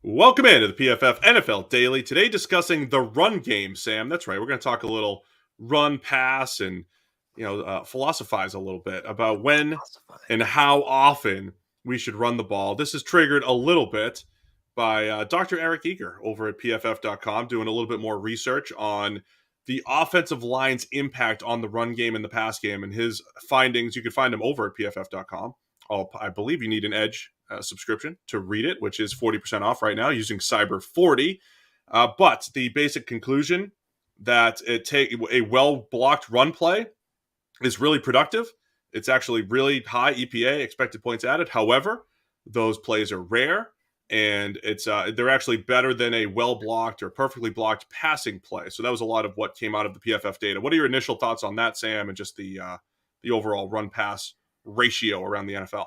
Welcome into the PFF NFL Daily. Today discussing the run game, Sam. That's right. We're going to talk a little run pass and, philosophize a little bit about when and how often we should run the ball. This is triggered a little bit by Dr. Eric Eager over at PFF.com, doing a little bit more research on the offensive line's impact on the run game and the pass game. And his findings, you can find them over at PFF.com. I believe you need an Edge subscription to read it, which is 40% off right now using Cyber 40. But the basic conclusion that a well-blocked run play is really productive. It's actually really high EPA, expected points added. However, those plays are rare, and they're actually better than a well-blocked or perfectly blocked passing play. So that was a lot of what came out of the PFF data. What are your initial thoughts on that, Sam, and just the overall run-pass ratio around the NFL?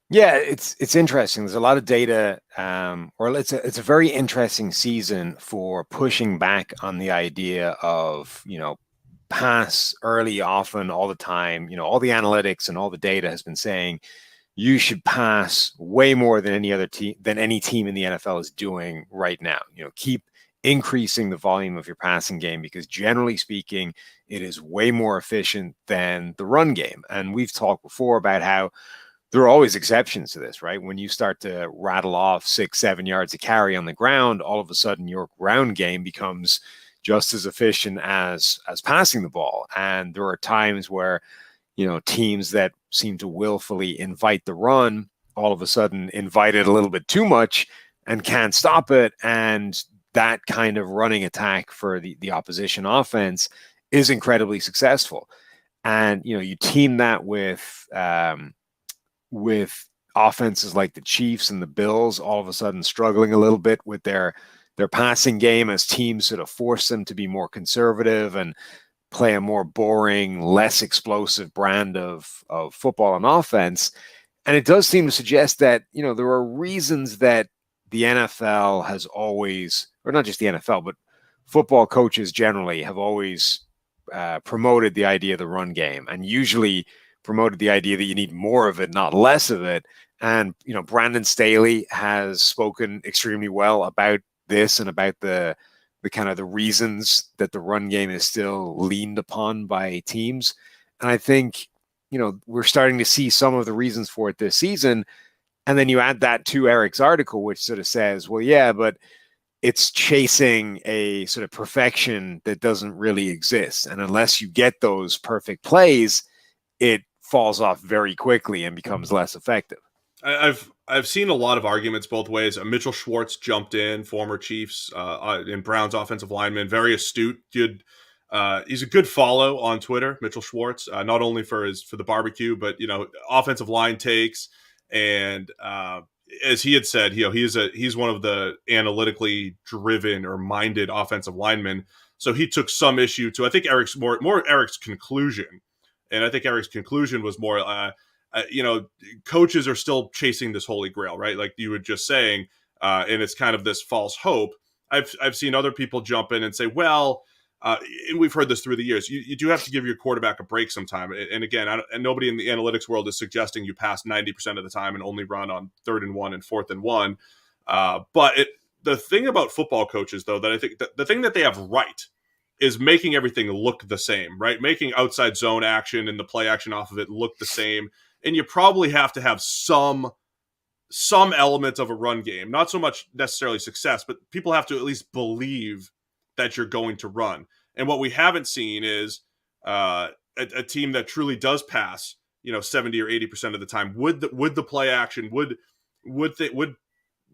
Yeah, it's interesting. There's a lot of data, or it's a very interesting season for pushing back on the idea of, pass early, often, all the time. All the analytics and all the data has been saying you should pass way more than any team in the NFL is doing right now. Keep increasing the volume of your passing game because generally speaking, it is way more efficient than the run game. And we've talked before about how there are always exceptions to this, right? When you start to rattle off 6-7 yards of carry on the ground, all of a sudden your ground game becomes just as efficient as passing the ball. And there are times where, teams that seem to willfully invite the run, all of a sudden invite it a little bit too much and can't stop it. And that kind of running attack for the opposition offense is incredibly successful. And, you team that with offenses like the Chiefs and the Bills all of a sudden struggling a little bit with their passing game as teams sort of force them to be more conservative and play a more boring, less explosive brand of football and offense. And it does seem to suggest that, there are reasons that the NFL has always, or not just the NFL, but football coaches generally have always promoted the idea of the run game and usually promoted the idea that you need more of it, not less of it. And, Brandon Staley has spoken extremely well about this and about the kind of the reasons that the run game is still leaned upon by teams. And I think, we're starting to see some of the reasons for it this season. And then you add that to Eric's article, which sort of says, well, yeah, but it's chasing a sort of perfection that doesn't really exist. And unless you get those perfect plays, it falls off very quickly and becomes less effective. I've seen a lot of arguments both ways. Mitchell Schwartz jumped in, former Chiefs and Browns offensive lineman, very astute. He's a good follow on Twitter, Mitchell Schwartz, not only for the barbecue, but offensive line takes. And as he had said, he's one of the analytically driven or minded offensive linemen. So he took some issue to, I think, Eric's more Eric's conclusion. And I think Eric's conclusion was more, coaches are still chasing this holy grail, right? Like you were just saying, and it's kind of this false hope. I've seen other people jump in and say, well, and we've heard this through the years, you do have to give your quarterback a break sometime. And again, and nobody in the analytics world is suggesting you pass 90% of the time and only run on 3rd and 1 and 4th and 1. But the thing about football coaches, though, that I think the thing that they have right is making everything look the same, right? Making outside zone action and the play action off of it look the same. And you probably have to have some element of a run game, not so much necessarily success, but people have to at least believe that you're going to run. And what we haven't seen is a team that truly does pass, 70 or 80% of the time. Would the play action, would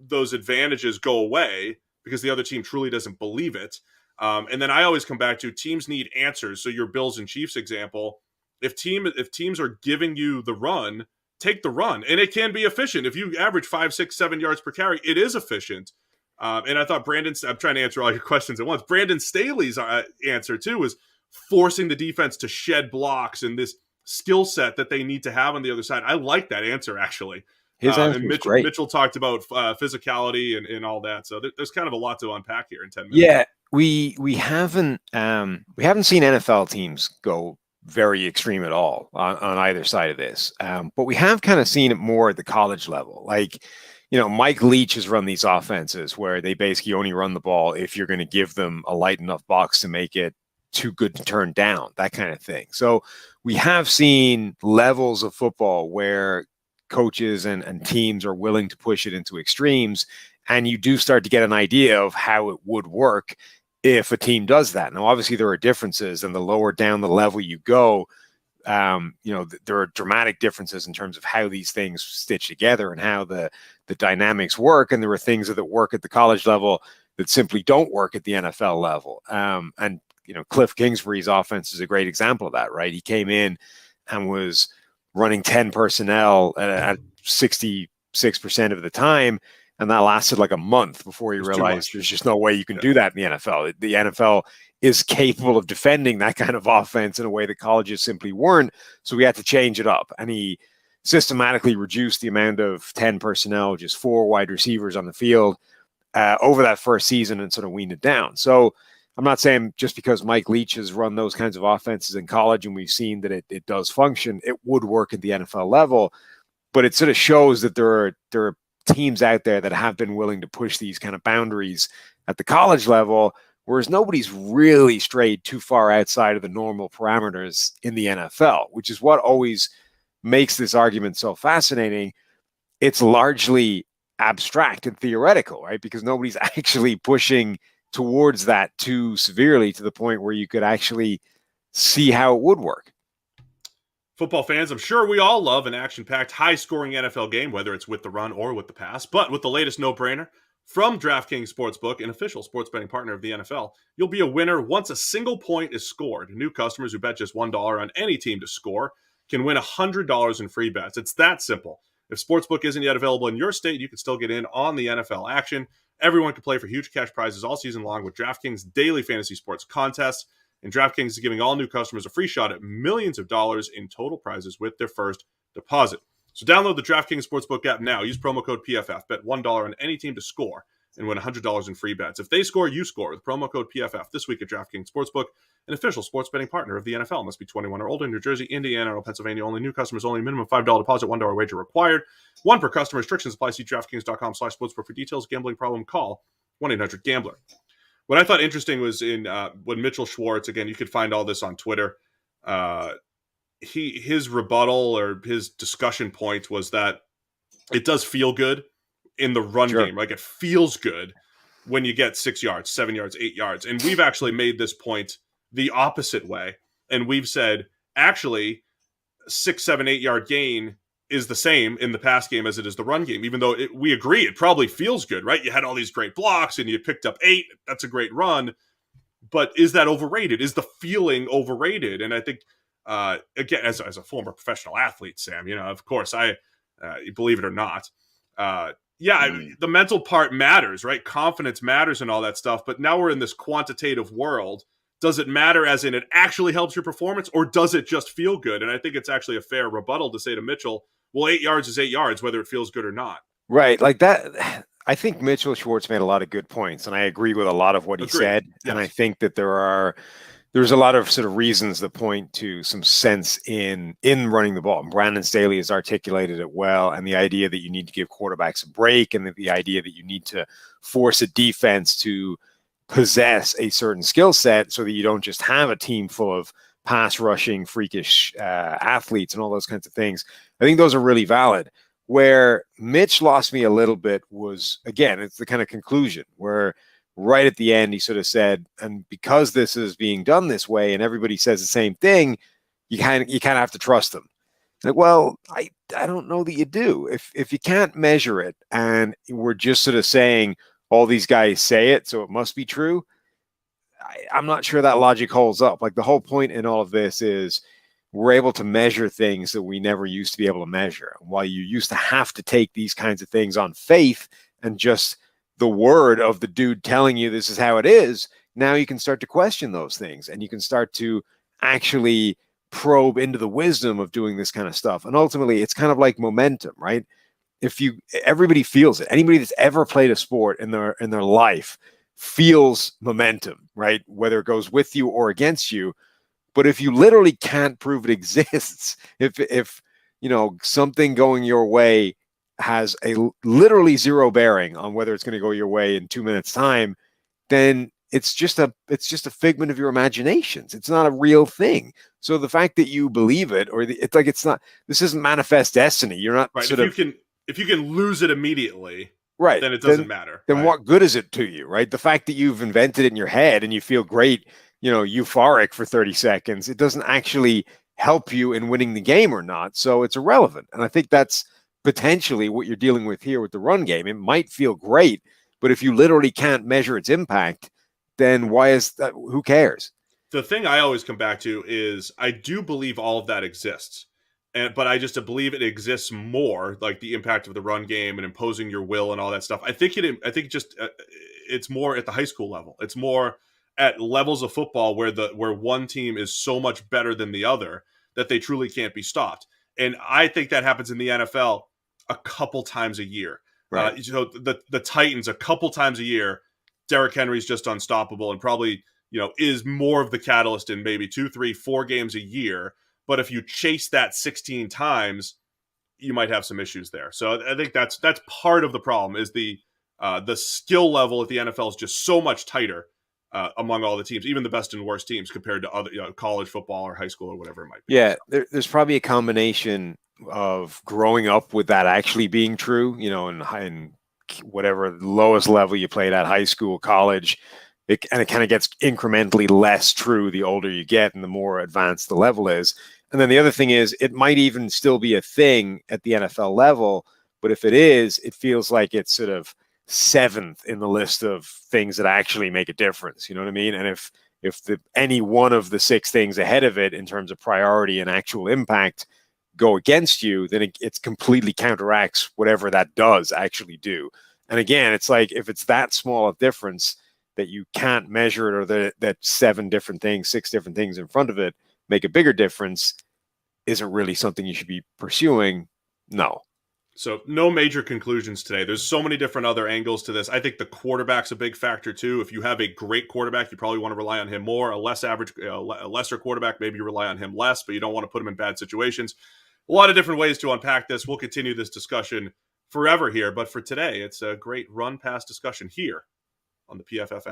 those advantages go away because the other team truly doesn't believe it? And then I always come back to teams need answers. So your Bills and Chiefs example, if teams are giving you the run, take the run, and it can be efficient. If you average 5, 6, 7 yards per carry, it is efficient. And I thought I'm trying to answer all your questions at once. Brandon Staley's answer too was forcing the defense to shed blocks and this skill set that they need to have on the other side. I like that answer actually. His answer was great. Mitchell talked about physicality and all that. So there's kind of a lot to unpack here in 10 minutes. Yeah, we haven't seen NFL teams go very extreme at all on either side of this. But we have kind of seen it more at the college level. Like Mike Leach has run these offenses where they basically only run the ball if you're going to give them a light enough box to make it too good to turn down, that kind of thing. So we have seen levels of football where coaches and teams are willing to push it into extremes, and you do start to get an idea of how it would work if a team does that. Now, obviously, there are differences, and the lower down the level you go, there are dramatic differences in terms of how these things stitch together and how the dynamics work. And there are things that work at the college level that simply don't work at the NFL level. And Cliff Kingsbury's offense is a great example of that, right? He came in and was running 10 personnel at 66% of the time. And that lasted like a month before he realized there's just no way you can do that in the NFL. The NFL is capable of defending that kind of offense in a way that colleges simply weren't. So we had to change it up. And he systematically reduced the amount of 10 personnel, just 4 wide receivers on the field over that first season, and sort of weaned it down. So I'm not saying just because Mike Leach has run those kinds of offenses in college and we've seen that it does function, it would work at the NFL level. But it sort of shows that there are teams out there that have been willing to push these kind of boundaries at the college level, whereas nobody's really strayed too far outside of the normal parameters in the NFL, which is what always makes this argument so fascinating. It's largely abstract and theoretical, right? Because nobody's actually pushing towards that too severely to the point where you could actually see how it would work. Football fans, I'm sure we all love an action-packed, high-scoring NFL game, whether it's with the run or with the pass. But with the latest no-brainer from DraftKings Sportsbook, an official sports betting partner of the NFL, you'll be a winner once a single point is scored. New customers who bet just $1 on any team to score can win $100 in free bets. It's that simple. If Sportsbook isn't yet available in your state, you can still get in on the NFL action. Everyone can play for huge cash prizes all season long with DraftKings daily fantasy sports contests. And DraftKings is giving all new customers a free shot at millions of dollars in total prizes with their first deposit. So download the DraftKings Sportsbook app now. Use promo code PFF. Bet $1 on any team to score and win $100 in free bets. If they score, you score with promo code PFF this week at DraftKings Sportsbook, an official sports betting partner of the NFL. Must be 21 or older in New Jersey, Indiana, or Pennsylvania. Only new customers only. Minimum $5 deposit, $1 wager required. One per customer. Restrictions apply. See DraftKings.com/sportsbook for details. Gambling problem? Call 1-800-GAMBLER. What I thought interesting was in when Mitchell Schwartz, again, you could find all this on Twitter. His rebuttal or his discussion point was that it does feel good in the run game. Like it feels good when you get 6 yards, 7 yards, 8 yards. And we've actually made this point the opposite way. And we've said, actually, 6, 7, 8 yard gain is the same in the pass game as it is the run game, even though we agree it probably feels good, right? You had all these great blocks and you picked up 8. That's a great run. But is that overrated? Is the feeling overrated? And I think, again, as a former professional athlete, Sam, of course, believe it or not, the mental part matters, right? Confidence matters and all that stuff. But now we're in this quantitative world. Does it matter as in it actually helps your performance, or does it just feel good? And I think it's actually a fair rebuttal to say to Mitchell, well, 8 yards is 8 yards, whether it feels good or not. Right. Like that. I think Mitchell Schwartz made a lot of good points, and I agree with a lot of what he said. Yes. And I think that there's a lot of sort of reasons that point to some sense in running the ball. And Brandon Staley has articulated it well, and the idea that you need to give quarterbacks a break, and the idea that you need to force a defense to possess a certain skill set so that you don't just have a team full of pass rushing, freakish athletes and all those kinds of things. I think those are really valid. Where Mitch lost me a little bit was, again, it's the kind of conclusion where right at the end, he sort of said, and because this is being done this way and everybody says the same thing, you kind of have to trust them. Like, well, I don't know that you do. If you can't measure it and we're just sort of saying all these guys say it, so it must be true, I'm not sure that logic holds up. Like the whole point in all of this is we're able to measure things that we never used to be able to measure. While you used to have to take these kinds of things on faith and just the word of the dude telling you this is how it is, now you can start to question those things and you can start to actually probe into the wisdom of doing this kind of stuff. And ultimately, it's kind of like momentum, right? Everybody feels it. Anybody that's ever played a sport in their life feels momentum, right? Whether it goes with you or against you. But if you literally can't prove it exists, if something going your way has a literally zero bearing on whether it's going to go your way in 2 minutes time, then it's just a figment of your imaginations. It's not a real thing. So the fact that you believe it, or it's like, it's not, this isn't manifest destiny. You're not Right. sort of If you can lose it immediately, right. then it doesn't matter. Then Right. what good is it to you, right? The fact that you've invented it in your head and you feel great, euphoric for 30 seconds, it doesn't actually help you in winning the game or not. So it's irrelevant. And I think that's potentially what you're dealing with here with the run game. It might feel great, but if you literally can't measure its impact, then why is that? Who cares? The thing I always come back to is I do believe all of that exists. But I just believe it exists more, like the impact of the run game and imposing your will and all that stuff. I think it's more at the high school level. It's more at levels of football where one team is so much better than the other that they truly can't be stopped. And I think that happens in the NFL a couple times a year. Right. The Titans a couple times a year. Derrick Henry's just unstoppable and probably is more of the catalyst in maybe 2, 3, 4 games a year. But if you chase that 16 times, you might have some issues there. So I think that's part of the problem is the skill level at the NFL is just so much tighter among all the teams, even the best and worst teams compared to other college football or high school or whatever it might be. Yeah, there's probably a combination of growing up with that actually being true, in whatever lowest level you played at, high school, college. It kind of gets incrementally less true the older you get and the more advanced the level is. And then the other thing is it might even still be a thing at the NFL level, but if it is, it feels like it's sort of seventh in the list of things that actually make a difference. You know what I mean? And if any one of the 6 things ahead of it in terms of priority and actual impact go against you, then it completely counteracts whatever that does actually do. And again, it's like if it's that small a difference that you can't measure it, or that 7 different things, 6 different things in front of it make a bigger difference, isn't really something you should be pursuing. No. So no major conclusions today. There's so many different other angles to this. I think the quarterback's a big factor too. If you have a great quarterback, you probably want to rely on him more. A lesser quarterback, maybe you rely on him less, but you don't want to put him in bad situations. A lot of different ways to unpack this. We'll continue this discussion forever here, but for today, it's a great run pass discussion here on the PFF